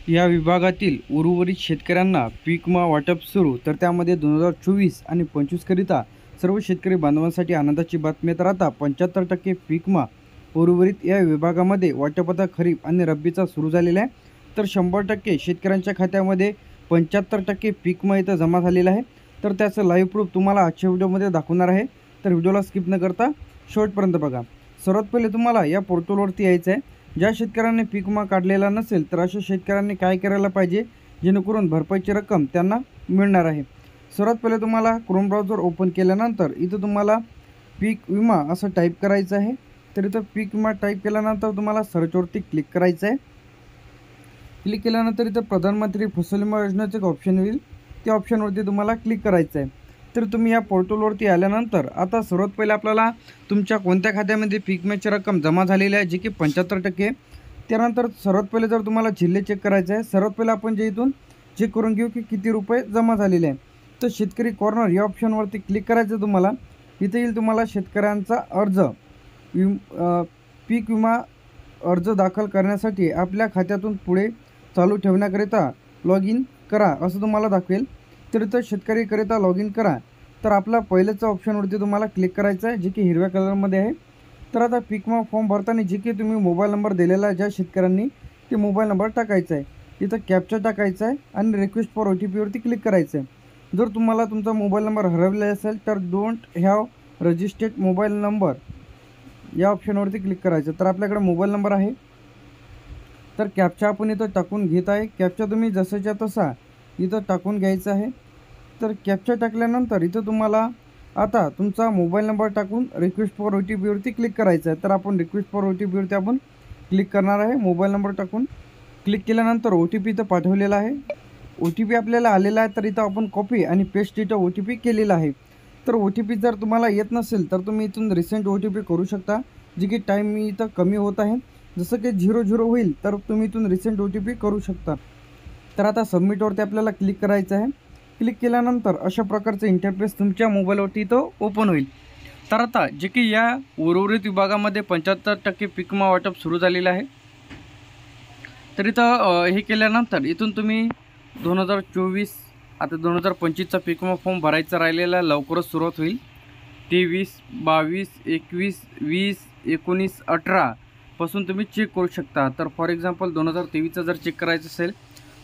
या विभागातील उर्वरित शेतकऱ्यांना पीक विमा वाटप सुरू, तर त्यामध्ये 2024 आणि 25 करिता सर्व शेतकरी बांधवांसाठी आनंदाची बातमी. तर आता 75% पीक विमा उर्वरित या विभागामध्ये वाटप आता खरीप आणि रब्बीचा सुरू झालेला आहे. तर 100% शेतकऱ्यांच्या खात्यामध्ये 75% पीक विमा इथं जमा झालेला आहे. तर त्याचं लाईव्ह प्रूफ तुम्हाला आजच्या व्हिडिओमध्ये दाखवणार आहे. तर व्हिडिओला स्किप न करता शेवटपर्यंत बघा. सर्वात पहिले तुम्हाला या पोर्टलवरती यायचं आहे. ज्या शेतकऱ्यांनी पीक विमा काढलेला नसेल तर अशा शेतकऱ्यांनी काय करायला पाहिजे, जेणेकरून भरपाईची रक्कम त्यांना मिळणार आहे. सर्वात पहिले तुम्हाला क्रोम ब्राउझर ओपन केल्यानंतर इथं तुम्हाला पीक विमा असं टाईप करायचं आहे. तर इथं पीक विमा टाईप केल्यानंतर तुम्हाला सर्चवरती क्लिक करायचं आहे. क्लिक केल्यानंतर इथं प्रधानमंत्री फसल विमा योजनेचं एक ऑप्शन येईल, त्या ऑप्शनवरती तुम्हाला क्लिक करायचं आहे. तर तुम्ही या पोर्टलवरती आल्यानंतर आता सर्वात पहिले आपल्याला तुमच्या कोणत्या खात्यामध्ये पीक विम्याची रक्कम जमा झालेली आहे, जी की 75%. त्यानंतर सर्वात पहिले जर तुम्हाला जिल्हे चेक करायचे आहे, सर्वात पहिले आपण जे इथून चेक करून घेऊ की किती रुपये जमा झालेले आहे. तर शेतकरी कॉर्नर या ऑप्शनवरती क्लिक करायचं तुम्हाला. इथे येईल तुम्हाला शेतकऱ्यांचा अर्ज पीक विमा अर्ज दाखल करण्यासाठी आपल्या खात्यातून पुढे चालू ठेवण्याकरिता लॉग इन करा असं तुम्हाला दाखवेल. तर इथं शेतकरीकरिता लॉग इन करा. तर आपला पहिल्याच्या ऑप्शनवरती तुम्हाला क्लिक करायचं आहे, जे की हिरव्या कलरमध्ये आहे. तर आता पीक विमा फॉर्म भरताना जे की तुम्ही मोबाईल नंबर दिलेला आहे ज्या शेतकऱ्यांनी, ते मोबाईल नंबर टाकायचा आहे. इथं कॅप्चा टाकायचा आहे आणि रिक्वेस्ट फॉर OTPवरती क्लिक करायचं आहे. जर तुम्हाला तुमचा मोबाईल नंबर हरवलेला असेल तर don't have registered mobile number या ऑप्शनवरती क्लिक करायचं. तर आपल्याकडे मोबाईल नंबर आहे. तर कॅप्चा आपण इथं टाकून घेत आहे. कॅप्चा तुम्ही जसाच्या तसा इथं टाकून घ्यायचा आहे. तर कॅप्चा टाकल्यानंतर इथं तुम्हाला आता तुमचा मोबाईल नंबर टाकून रिक्वेस्ट फॉर OTPवरती क्लिक करायचं आहे. तर आपण रिक्वेस्ट फॉर OTPवरती आपण क्लिक करणार आहे. मोबाईल नंबर टाकून क्लिक केल्यानंतर OTP इथं पाठवलेला आहे. OTP आपल्याला आलेला आहे. तर इथं आपण कॉपी आणि पेस्ट इथं OTP केलेला आहे. तर OTP जर तुम्हाला येत नसेल तर तुम्ही इथून रिसेंट OTP करू शकता, जी की टाईम इथं कमी होत आहे. जसं की 00 होईल तर तुम्ही इथून रिसेंट OTP करू शकता. तर आता सबमिटवरती आपल्याला क्लिक करायचं आहे. क्लिक केल्यानंतर अशा प्रकारचं इंटरफेस तुमच्या मोबाईलवरती इथं ओपन होईल. तर आता जे की या उर्वरित विभागामध्ये 75% पीक विमा वाटप सुरू झालेलं आहे. तर इथं हे केल्यानंतर इथून तुम्ही 2024 आता 2025चा पीक विमा फॉर्म भरायचा राहिलेला लवकरच सुरुवात होईल. 23, 22, 21, 20, 19, 18 पासून तुम्ही चेक करू शकता. तर फॉर एक्झाम्पल 2023चा जर चेक करायचं असेल,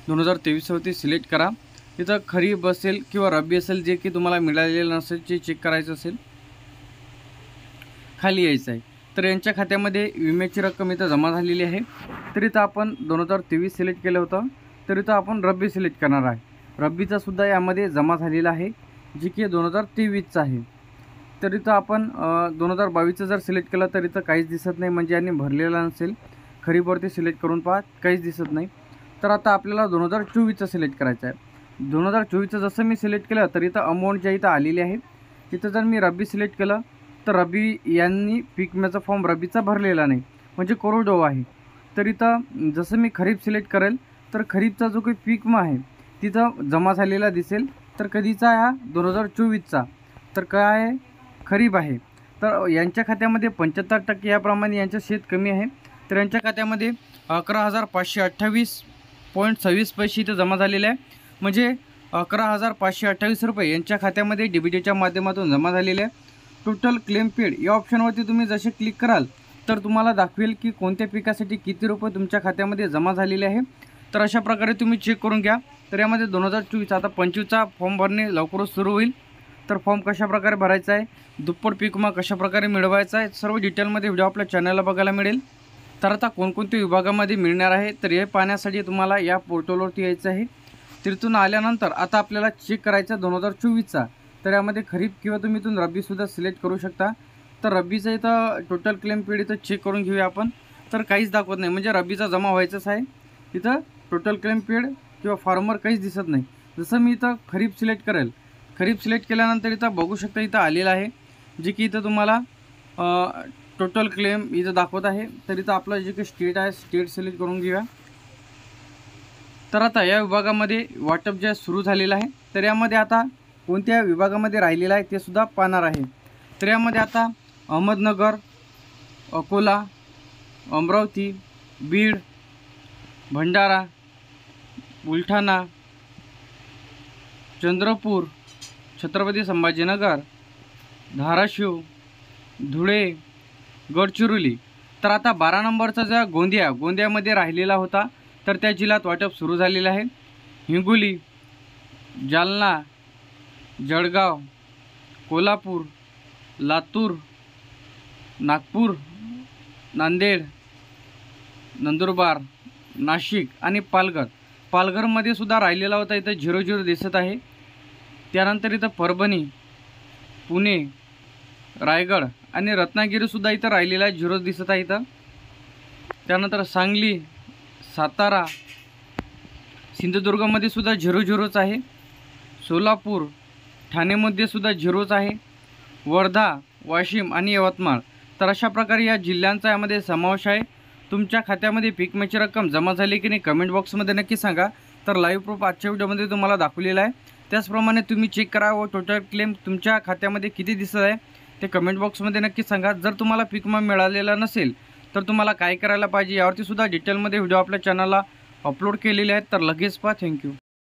2023वरती सिलेक्ट करा. तिथं खरीप असेल किंवा रब्बी असेल, जे की तुम्हाला मिळालेलं नसेल ते चेक करायचं असेल, खाली यायचं आहे. तर यांच्या खात्यामध्ये विम्याची रक्कम इथं जमा झालेली आहे. तर इथं आपण 2023 सिलेक्ट केलं होतं, तर इथं आपण रब्बी सिलेक्ट करणार आहे. रब्बीचासुद्धा यामध्ये जमा झालेला आहे, जे की 2023चा आहे. तर इथं आपण 2022चं जर सिलेक्ट केलं तर इथं काहीच दिसत नाही, म्हणजे यांनी भरलेला नसेल. खरीपवरती सिलेक्ट करून पहा, काहीच दिसत नाही. तर आता आपल्याला 2024चं सिलेक्ट करायचं आहे. 2024चं जसं मी सिलेक्ट केलं तर इथं अमाऊंट ज्या इथं आलेली आहे. इथं जर मी रब्बी सिलेक्ट केलं तर रब्बी यांनी पीक विम्याचा फॉर्म रब्बीचा भरलेला नाही, म्हणजे कोरडवाहू आहे. तर इथं जसं मी खरीप सिलेक्ट करेल तर खरीपचा जो काही पीक विमा आहे तिथं जमा झालेला दिसेल. तर कधीचा हा 2024चा, तर काय आहे, खरीप आहे. तर यांच्या खात्यामध्ये 75% याप्रमाणे यांचं शेत कमी आहे. तर यांच्या खात्यामध्ये 11,528.26 पैसे इथं जमा झालेले आहे, म्हणजे 11,528 रुपये यांच्या खात्यामध्ये DBTच्या माध्यमातून जमा झालेले आहे. टोटल क्लेम पेड या ऑप्शनवरती तुम्ही जसे क्लिक कराल तर तुम्हाला दाखवेल की कोणत्या पिकासाठी किती रुपये तुमच्या खात्यामध्ये जमा झालेले आहे. तर अशा प्रकारे तुम्ही चेक करून घ्या. तर यामध्ये 2024 आता 25चा फॉर्म भरणे लवकरच सुरू होईल. तर फॉर्म कशाप्रकारे भरायचा आहे, दुप्पट पीक विमा कशाप्रकारे मिळवायचा आहे, सर्व डिटेलमध्ये व्हिडिओ आपल्या चॅनलला बघायला मिळेल. तर आता कोणकोणत्या विभागामध्ये मिळणार आहे तर हे पाहण्यासाठी तुम्हाला या पोर्टलवरती यायचं आहे. तिथून आल्यानंतर आता आपल्याला चेक करायचा 2024चा. तर यामध्ये खरीप किंवा तुम्ही इथून रब्बीसुद्धा सिलेक्ट करू शकता. तर रब्बीचं इथं टोटल क्लेम पिरियड इथं चेक करून घेऊया आपण. तर काहीच दाखवत नाही, म्हणजे रब्बीचा जमा व्हायचाच आहे. इथं टोटल क्लेम पिरियड किंवा फार्मर काहीच दिसत नाही. जसं मी इथं खरीप सिलेक्ट करेल, खरीप सिलेक्ट केल्यानंतर इथं बघू शकता इथं आलेलं आहे, जे की इथं तुम्हाला टोटल क्लेम इथं दाखवत आहे. तर इथं आपलं जे काही स्टेट आहे स्टेट सिलेक्ट करून घेऊया. तर आता या विभागामध्ये वाटप जे सुरू झालेलं आहे. तर यामध्ये आता कोणत्या विभागामध्ये राहिलेलं आहे ते सुद्धा पाहणार आहे. तर यामध्ये आता अहमदनगर, अकोला, अमरावती, बीड, भंडारा, बुलढाणा, चंद्रपूर, छत्रपती संभाजीनगर, धाराशिव, धुळे, गडचिरोली. तर आता 12 नंबरचा जो गोंदियामध्ये राहिलेला होता तर त्या जिल्ह्यात वाटप सुरू झालेलं आहे. हिंगोली, जालना, जळगाव, कोल्हापूर, लातूर, नागपूर, नांदेड, नंदुरबार, नाशिक आणि पालघरमध्ये सुद्धा राहिलेला होता. इथं 0-0 दिसत आहे. त्यानंतर इथं परभणी, पुणे, रायगड आणि रत्नागिरीसुद्धा इथं राहिलेला 0 दिसत आहे. इथं त्यानंतर सांगली, सातारा, सिंधुदुर्गमध्ये सुद्धा 0-0च आहे. सोलापूर, ठाणेमध्ये सुद्धा 0च आहे. वर्धा, वाशिम आणि यवतमाळ. तर अशा प्रकारे या जिल्ह्यांचा यामध्ये समावेश आहे. तुमच्या खात्यामध्ये पीक विम्याची रक्कम जमा झाली की नाही कमेंट बॉक्समध्ये नक्की सांगा. तर लाईव्ह प्रूफ आजच्या व्हिडिओमध्ये तुम्हाला दाखवलेला आहे. त्याचप्रमाणे तुम्ही चेक करा व टोटल क्लेम तुमच्या खात्यामध्ये किती दिसत आहे ते कमेंट बॉक्समध्ये नक्की सांगा. जर तुम्हाला पीक विमा मिळालेला नसेल तर तुम्हाला काय करायला पाहिजे यावरती सुद्धा डिटेलमध्ये व्हिडिओ आपल्या चॅनलला अपलोड केलेले आहेत. तर लगेच पहा. थँक्यू.